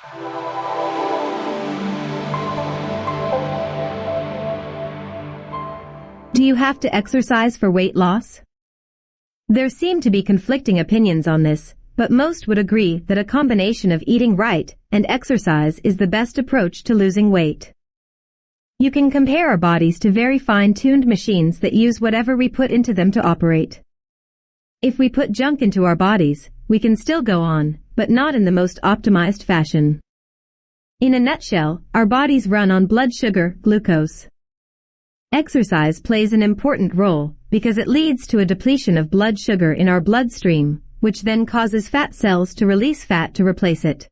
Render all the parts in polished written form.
Do you have to exercise for weight loss? There seem to be conflicting opinions on this, but most would agree that a combination of eating right and exercise is the best approach to losing weight. You can compare our bodies to very fine-tuned machines that use whatever we put into them to operate. If we put junk into our bodies, we can still go on, but not in the most optimized fashion. In a nutshell, our bodies run on blood sugar, glucose. Exercise plays an important role because it leads to a depletion of blood sugar in our bloodstream, which then causes fat cells to release fat to replace it.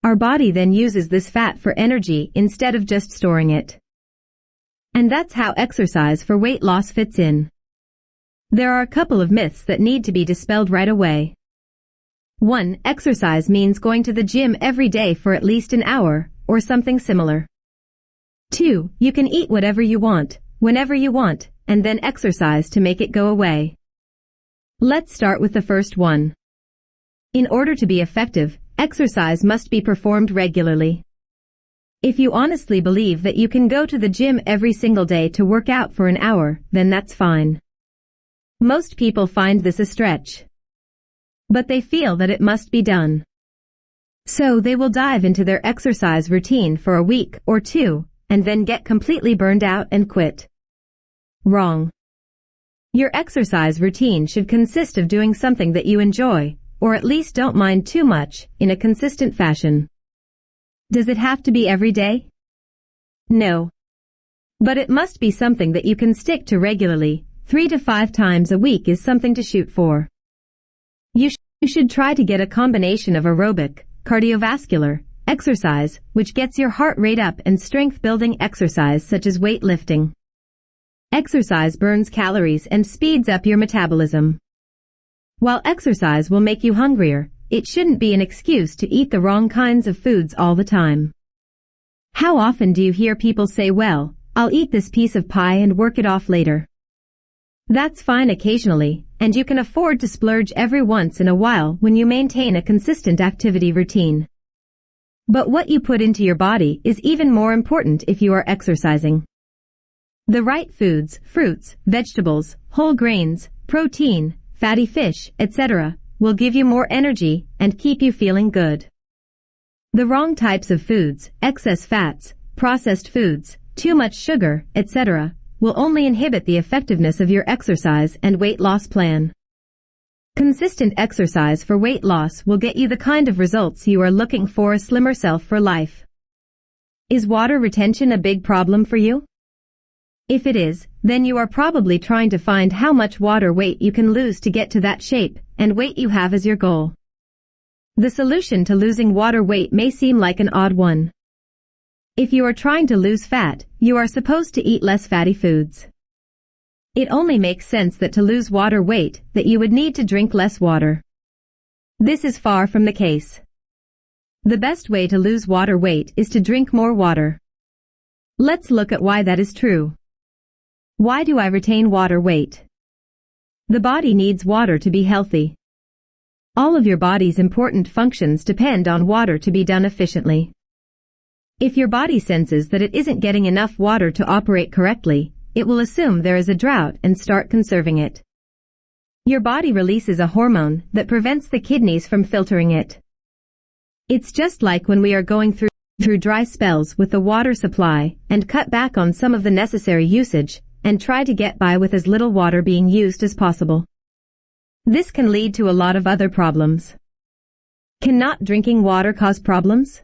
Our body then uses this fat for energy instead of just storing it. And that's how exercise for weight loss fits in. There are a couple of myths that need to be dispelled right away. 1. Exercise means going to the gym every day for at least an hour, or something similar. 2. You can eat whatever you want, whenever you want, and then exercise to make it go away. Let's start with the first one. In order to be effective, exercise must be performed regularly. If you honestly believe that you can go to the gym every single day to work out for an hour, then that's fine. Most people find this a stretch. But they feel that it must be done. So they will dive into their exercise routine for a week or two, and then get completely burned out and quit. Wrong. Your exercise routine should consist of doing something that you enjoy, or at least don't mind too much, in a consistent fashion. Does it have to be every day? No. But it must be something that you can stick to regularly. 3 to 5 times a week is something to shoot for. You should try to get a combination of aerobic, cardiovascular, exercise, which gets your heart rate up, and strength-building exercise such as weightlifting. Exercise burns calories and speeds up your metabolism. While exercise will make you hungrier, it shouldn't be an excuse to eat the wrong kinds of foods all the time. How often do you hear people say, well, I'll eat this piece of pie and work it off later? That's fine occasionally, and you can afford to splurge every once in a while when you maintain a consistent activity routine. But what you put into your body is even more important if you are exercising. The right foods, fruits, vegetables, whole grains, protein, fatty fish, etc., will give you more energy and keep you feeling good. The wrong types of foods, excess fats, processed foods, too much sugar, etc., will only inhibit the effectiveness of your exercise and weight loss plan. Consistent exercise for weight loss will get you the kind of results you are looking for: a slimmer self for life. Is water retention a big problem for you? If it is, then you are probably trying to find how much water weight you can lose to get to that shape and weight you have as your goal. The solution to losing water weight may seem like an odd one. If you are trying to lose fat, you are supposed to eat less fatty foods. It only makes sense that to lose water weight, that you would need to drink less water. This is far from the case. The best way to lose water weight is to drink more water. Let's look at why that is true. Why do I retain water weight? The body needs water to be healthy. All of your body's important functions depend on water to be done efficiently. If your body senses that it isn't getting enough water to operate correctly, it will assume there is a drought and start conserving it. Your body releases a hormone that prevents the kidneys from filtering it. It's just like when we are going through dry spells with the water supply and cut back on some of the necessary usage and try to get by with as little water being used as possible. This can lead to a lot of other problems. Can not drinking water cause problems?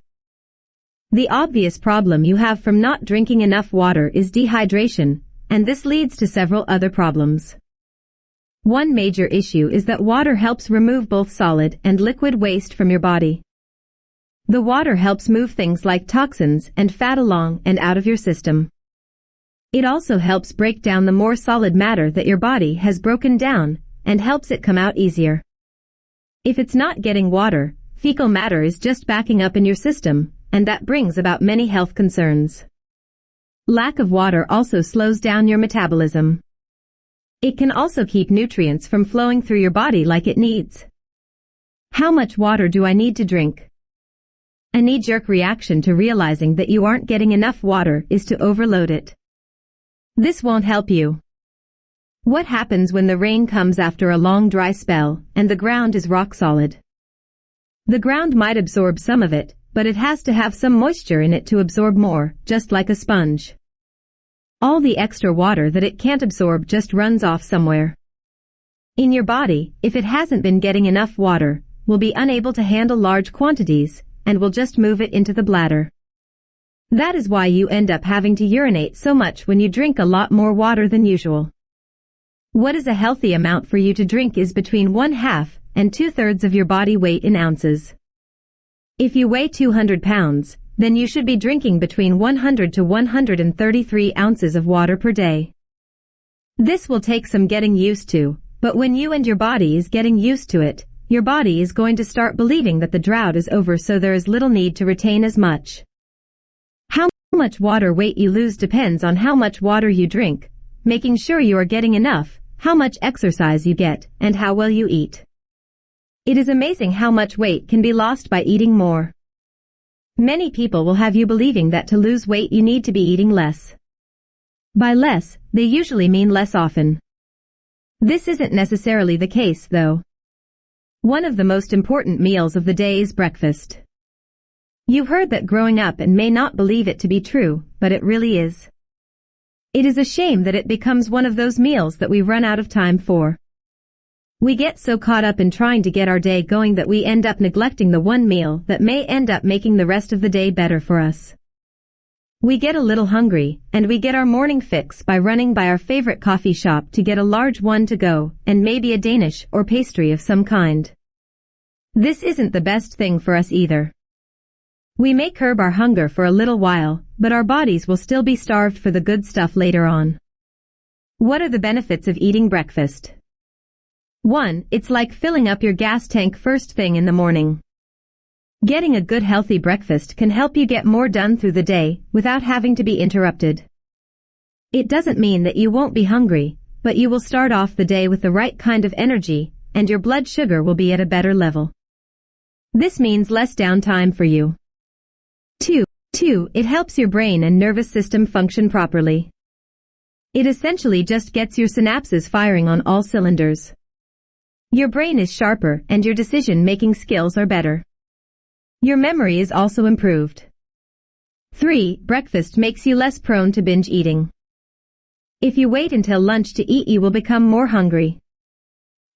The obvious problem you have from not drinking enough water is dehydration, and this leads to several other problems. One major issue is that water helps remove both solid and liquid waste from your body. The water helps move things like toxins and fat along and out of your system. It also helps break down the more solid matter that your body has broken down and helps it come out easier. If it's not getting water, fecal matter is just backing up in your system, and that brings about many health concerns. Lack of water also slows down your metabolism. It can also keep nutrients from flowing through your body like it needs. How much water do I need to drink? A knee-jerk reaction to realizing that you aren't getting enough water is to overload it. This won't help you. What happens when the rain comes after a long dry spell and the ground is rock solid? The ground might absorb some of it, but it has to have some moisture in it to absorb more, just like a sponge. All the extra water that it can't absorb just runs off somewhere. In your body, if it hasn't been getting enough water, will be unable to handle large quantities, and will just move it into the bladder. That is why you end up having to urinate so much when you drink a lot more water than usual. What is a healthy amount for you to drink is between 1/2 and 2/3 of your body weight in ounces. If you weigh 200 pounds, then you should be drinking between 100 to 133 ounces of water per day. This will take some getting used to, but when you and your body is getting used to it, your body is going to start believing that the drought is over, so there is little need to retain as much. How much water weight you lose depends on how much water you drink, making sure you are getting enough, how much exercise you get, and how well you eat. It is amazing how much weight can be lost by eating more. Many people will have you believing that to lose weight you need to be eating less. By less, they usually mean less often. This isn't necessarily the case, though. One of the most important meals of the day is breakfast. You've heard that growing up and may not believe it to be true, but it really is. It is a shame that it becomes one of those meals that we run out of time for. We get so caught up in trying to get our day going that we end up neglecting the one meal that may end up making the rest of the day better for us. We get a little hungry, and we get our morning fix by running by our favorite coffee shop to get a large one to go, and maybe a Danish or pastry of some kind. This isn't the best thing for us either. We may curb our hunger for a little while, but our bodies will still be starved for the good stuff later on. What are the benefits of eating breakfast? 1. It's like filling up your gas tank first thing in the morning. Getting a good healthy breakfast can help you get more done through the day without having to be interrupted. It doesn't mean that you won't be hungry, but you will start off the day with the right kind of energy, and your blood sugar will be at a better level. This means less downtime for you. 2. It helps your brain and nervous system function properly. It essentially just gets your synapses firing on all cylinders. Your brain is sharper and your decision-making skills are better. Your memory is also improved. 3. Breakfast makes you less prone to binge eating. If you wait until lunch to eat, you will become more hungry.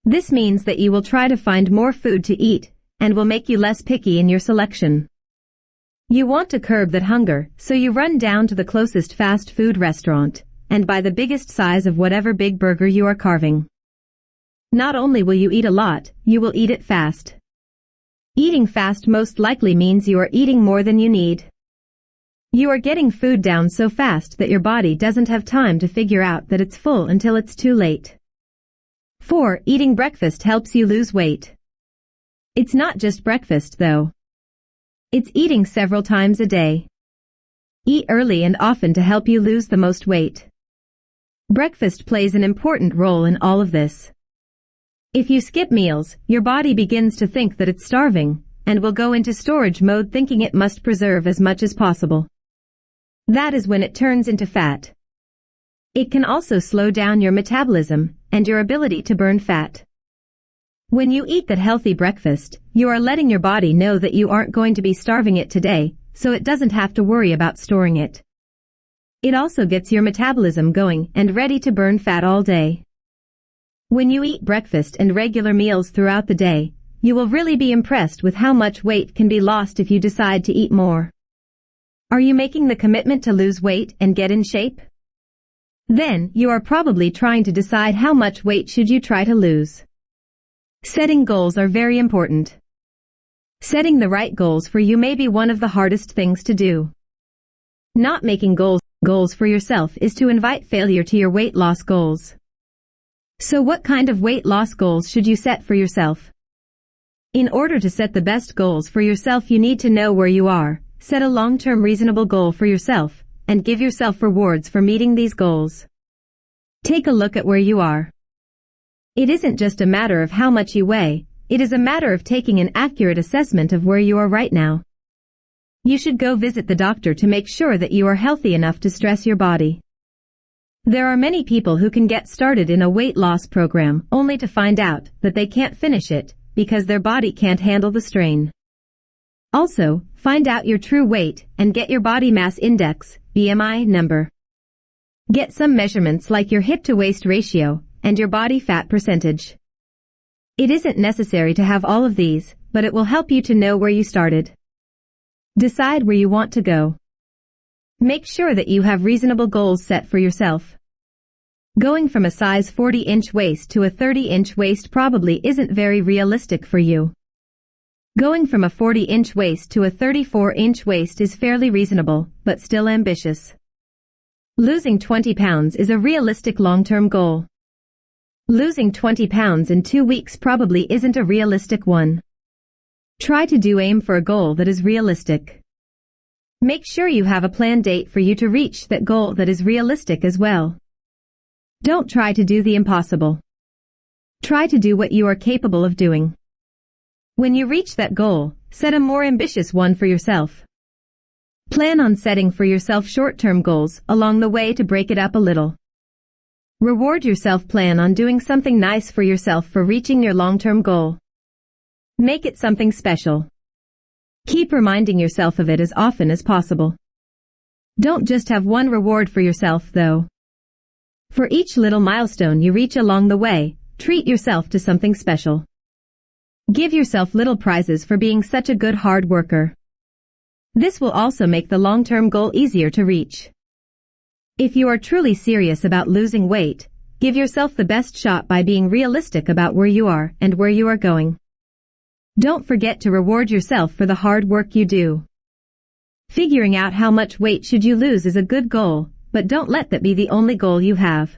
This means that you will try to find more food to eat and will make you less picky in your selection. You want to curb that hunger, so you run down to the closest fast food restaurant and buy the biggest size of whatever big burger you are carving. Not only will you eat a lot, you will eat it fast. Eating fast most likely means you are eating more than you need. You are getting food down so fast that your body doesn't have time to figure out that it's full until it's too late. 4. Eating breakfast helps you lose weight. It's not just breakfast, though. It's eating several times a day. Eat early and often to help you lose the most weight. Breakfast plays an important role in all of this. If you skip meals, your body begins to think that it's starving, and will go into storage mode thinking it must preserve as much as possible. That is when it turns into fat. It can also slow down your metabolism, and your ability to burn fat. When you eat that healthy breakfast, you are letting your body know that you aren't going to be starving it today, so it doesn't have to worry about storing it. It also gets your metabolism going and ready to burn fat all day. When you eat breakfast and regular meals throughout the day, you will really be impressed with how much weight can be lost if you decide to eat more. Are you making the commitment to lose weight and get in shape? Then, you are probably trying to decide how much weight should you try to lose. Setting goals are very important. Setting the right goals for you may be one of the hardest things to do. Not making goals for yourself is to invite failure to your weight loss goals. So what kind of weight loss goals should you set for yourself? In order to set the best goals for yourself, you need to know where you are, set a long-term reasonable goal for yourself, and give yourself rewards for meeting these goals. Take a look at where you are. It isn't just a matter of how much you weigh, it is a matter of taking an accurate assessment of where you are right now. You should go visit the doctor to make sure that you are healthy enough to stress your body. There are many people who can get started in a weight loss program only to find out that they can't finish it because their body can't handle the strain. Also, find out your true weight and get your body mass index, BMI, number. Get some measurements like your hip-to-waist ratio and your body fat percentage. It isn't necessary to have all of these, but it will help you to know where you started. Decide where you want to go. Make sure that you have reasonable goals set for yourself. Going from a size 40-inch waist to a 30-inch waist probably isn't very realistic for you. Going from a 40-inch waist to a 34-inch waist is fairly reasonable, but still ambitious. Losing 20 pounds is a realistic long-term goal. Losing 20 pounds in 2 weeks probably isn't a realistic one. Try to aim for a goal that is realistic. Make sure you have a planned date for you to reach that goal that is realistic as well. Don't try to do the impossible. Try to do what you are capable of doing. When you reach that goal, set a more ambitious one for yourself. Plan on setting for yourself short-term goals along the way to break it up a little. Reward yourself. Plan on doing something nice for yourself for reaching your long-term goal. Make it something special. Keep reminding yourself of it as often as possible. Don't just have one reward for yourself, though. For each little milestone you reach along the way, treat yourself to something special. Give yourself little prizes for being such a good hard worker. This will also make the long-term goal easier to reach. If you are truly serious about losing weight, give yourself the best shot by being realistic about where you are and where you are going. Don't forget to reward yourself for the hard work you do. Figuring out how much weight should you lose is a good goal, but don't let that be the only goal you have.